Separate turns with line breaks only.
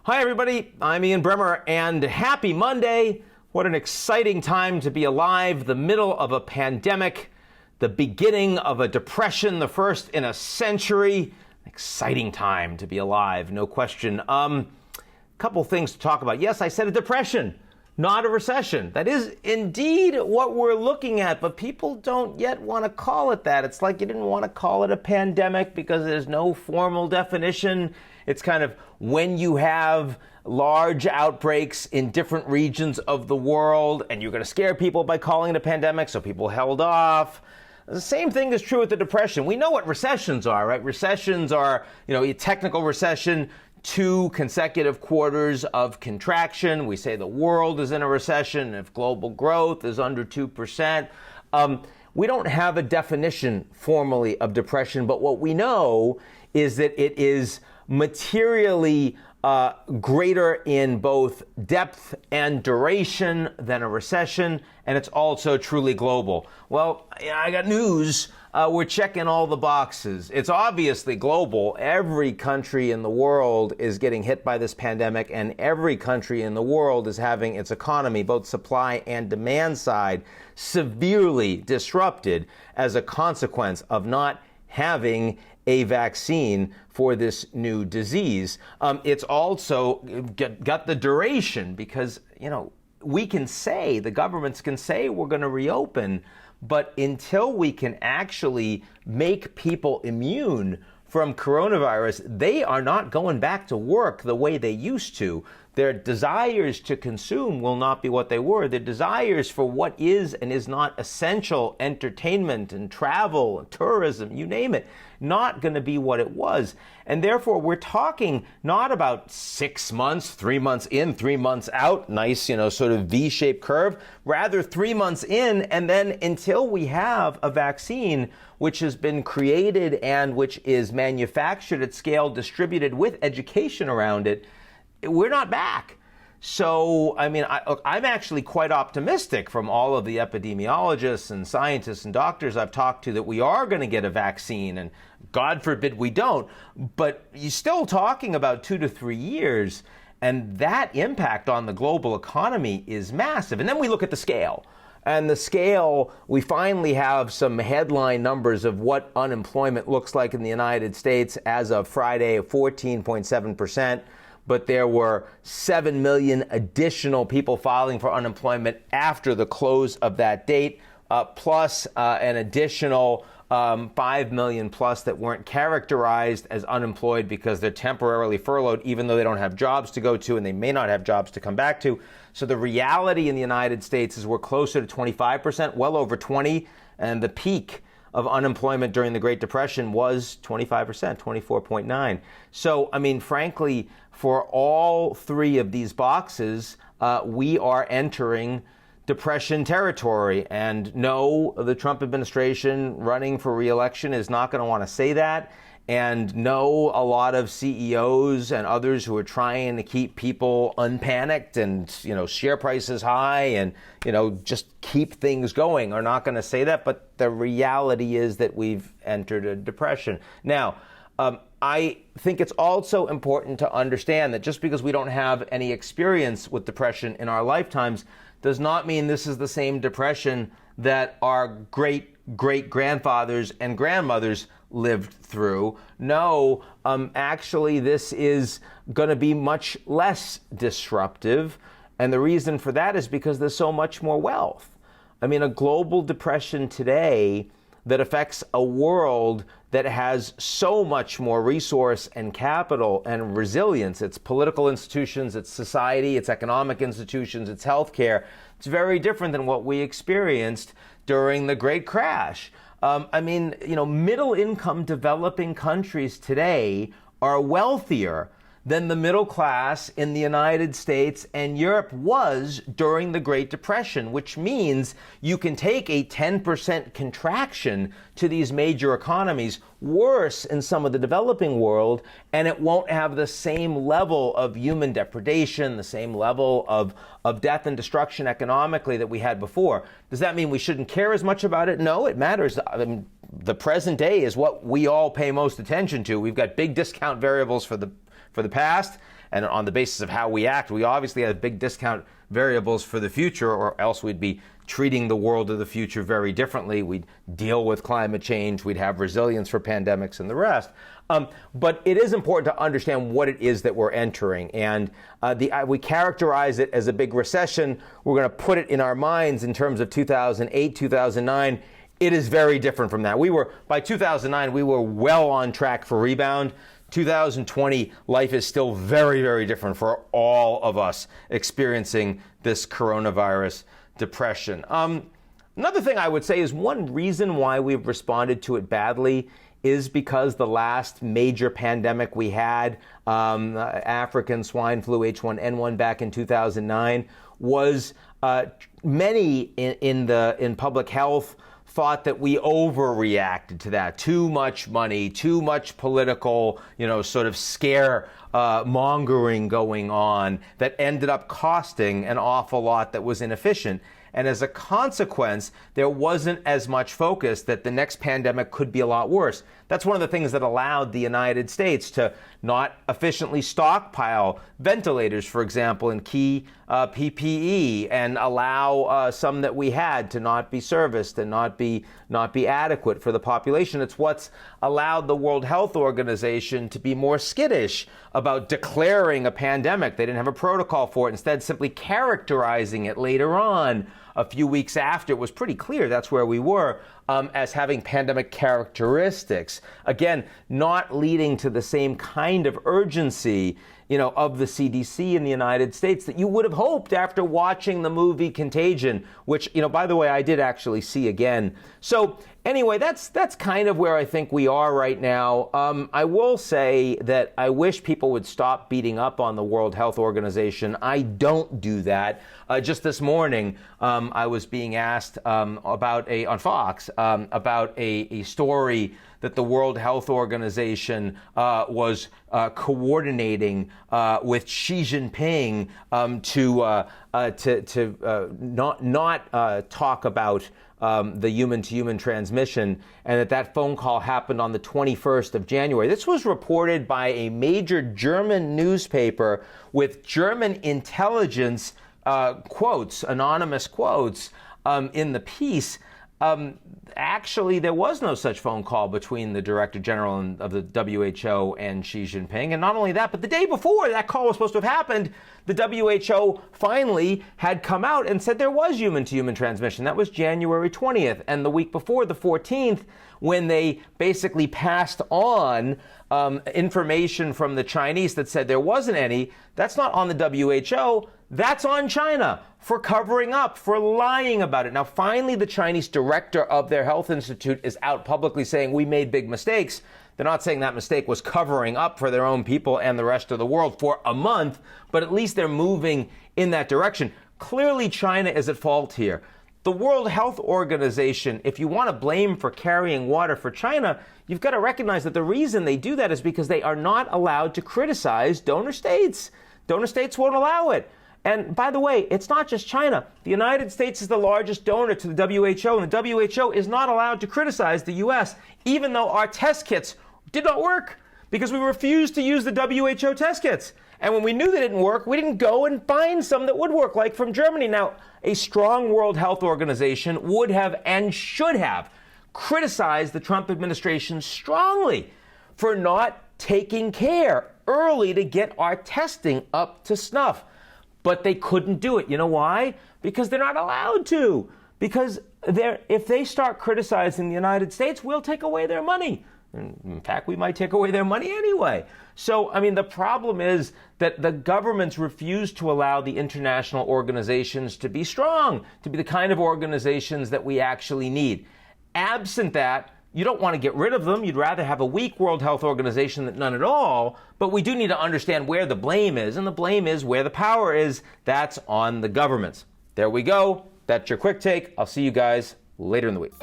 Hi, everybody. I'm Ian Bremmer, and happy Monday. What an exciting time to be alive, the middle of a pandemic, the beginning of a depression, the first in a century. Exciting time to be alive, no question. Couple things to talk about. Yes, I said a depression, not a recession. That is indeed what we're looking at, but people don't yet want to call it that. It's like you didn't want to call it a pandemic because there's no formal definition. It's kind of when you have large outbreaks in different regions of the world and you're going to scare people by calling it a pandemic, so people held off. The same thing is true with the depression. We know what recessions are, right? Recessions are, a technical recession, 2 consecutive quarters of contraction. We say the world is in a recession if global growth is under 2%. We don't have a definition formally of depression, but what we know is that it is materially greater in both depth and duration than a recession, and it's also truly global. Well, I got news. We're checking all the boxes. It's obviously global. Every country in the world is getting hit by this pandemic, and every country in the world is having its economy, both supply and demand side, severely disrupted as a consequence of not having a vaccine for this new disease. It's also got the duration because, we can say, the governments can say we're going to reopen, but until we can actually make people immune from coronavirus, they are not going back to work the way they used to. Their desires to consume will not be what they were. Their desires for what is and is not essential entertainment and travel and tourism, you name it, not going to be what it was. And therefore, we're talking not about 6 months, 3 months in, 3 months out, nice, sort of V-shaped curve, rather 3 months in, and then until we have a vaccine which has been created and which is manufactured at scale, distributed with education around it, we're not back. So, I'm actually quite optimistic from all of the epidemiologists and scientists and doctors I've talked to that we are going to get a vaccine, and God forbid we don't. But you're still talking about 2 to 3 years, and that impact on the global economy is massive. And then we look at the scale. And the scale, we finally have some headline numbers of what unemployment looks like in the United States as of Friday, 14.7%. But there were 7 million additional people filing for unemployment after the close of that date, plus an additional 5 million plus that weren't characterized as unemployed because they're temporarily furloughed, even though they don't have jobs to go to and they may not have jobs to come back to. So the reality in the United States is we're closer to 25%, well over 20, and the peak of unemployment during the Great Depression was 25%, 24.9. So, frankly, for all 3 of these boxes, we are entering depression territory. And no, the Trump administration running for re-election is not going to want to say that. And no, a lot of CEOs and others who are trying to keep people unpanicked and, share prices high and, just keep things going are not going to say that. But the reality is that we've entered a depression. Now, I think it's also important to understand that just because we don't have any experience with depression in our lifetimes does not mean this is the same depression that our great-great-grandfathers and grandmothers lived through. No, actually, this is going to be much less disruptive. And the reason for that is because there's so much more wealth. A global depression today that affects a world that has so much more resource and capital and resilience. It's political institutions, it's society, it's economic institutions, it's healthcare. It's very different than what we experienced during the Great Crash. Middle income developing countries today are wealthier than the middle class in the United States and Europe was during the Great Depression, which means you can take a 10% contraction to these major economies, worse in some of the developing world, and it won't have the same level of human depredation, the same level of death and destruction economically that we had before. Does that mean we shouldn't care as much about it? No, it matters. The present day is what we all pay most attention to. We've got big discount variables for the past, and on the basis of how we act, we obviously have big discount variables for the future, or else we'd be treating the world of the future very differently. We'd deal with climate change, we'd have resilience for pandemics and the rest. But it is important to understand what it is that we're entering. And we characterize it as a big recession. We're going to put it in our minds in terms of 2008, 2009. It is very different from that. By 2009, we were well on track for rebound. 2020, life is still very, very different for all of us experiencing this coronavirus depression. Another thing I would say is one reason why we've responded to it badly is because the last major pandemic we had, African swine flu H1N1 back in 2009, was many in public health thought that we overreacted to that. Too much money, too much political, sort of scare mongering going on that ended up costing an awful lot that was inefficient. And as a consequence, there wasn't as much focus that the next pandemic could be a lot worse. That's one of the things that allowed the United States to not efficiently stockpile ventilators, for example, in key PPE, and allow some that we had to not be serviced and not be adequate for the population. It's what's allowed the World Health Organization to be more skittish about declaring a pandemic. They didn't have a protocol for it, instead simply characterizing it later on. A few weeks after, it was pretty clear that's where we were, as having pandemic characteristics. Again, not leading to the same kind of urgency, of the CDC in the United States that you would have hoped after watching the movie Contagion, which, by the way, I did actually see again. So anyway, that's kind of where I think we are right now. I will say that I wish people would stop beating up on the World Health Organization. I don't do that. Just this morning, I was being asked on Fox about a story that the World Health Organization was coordinating with Xi Jinping to not talk about the human-to-human transmission, and that phone call happened on the 21st of January. This was reported by a major German newspaper with German intelligence quotes, anonymous quotes, in the piece. Actually, there was no such phone call between the Director General of the WHO and Xi Jinping. And not only that, but the day before that call was supposed to have happened, the WHO finally had come out and said there was human-to-human transmission. That was January 20th. And the week before, the 14th, when they basically passed on information from the Chinese that said there wasn't any, that's not on the WHO. That's on China for covering up, for lying about it. Now, finally, the Chinese director of their health institute is out publicly saying we made big mistakes. They're not saying that mistake was covering up for their own people and the rest of the world for a month, but at least they're moving in that direction. Clearly, China is at fault here. The World Health Organization, if you want to blame for carrying water for China, you've got to recognize that the reason they do that is because they are not allowed to criticize donor states. Donor states won't allow it. And by the way, it's not just China. The United States is the largest donor to the WHO, and the WHO is not allowed to criticize the U.S., even though our test kits did not work, because we refused to use the WHO test kits. And when we knew they didn't work, we didn't go and find some that would work, like from Germany. Now, a strong World Health Organization would have and should have criticized the Trump administration strongly for not taking care early to get our testing up to snuff. But they couldn't do it. You know why? Because they're not allowed to. Because if they start criticizing the United States, we'll take away their money. In fact, we might take away their money anyway. So, the problem is that the governments refuse to allow the international organizations to be strong, to be the kind of organizations that we actually need. Absent that, you don't want to get rid of them. You'd rather have a weak World Health Organization than none at all. But we do need to understand where the blame is. And the blame is where the power is. That's on the governments. There we go. That's your quick take. I'll see you guys later in the week.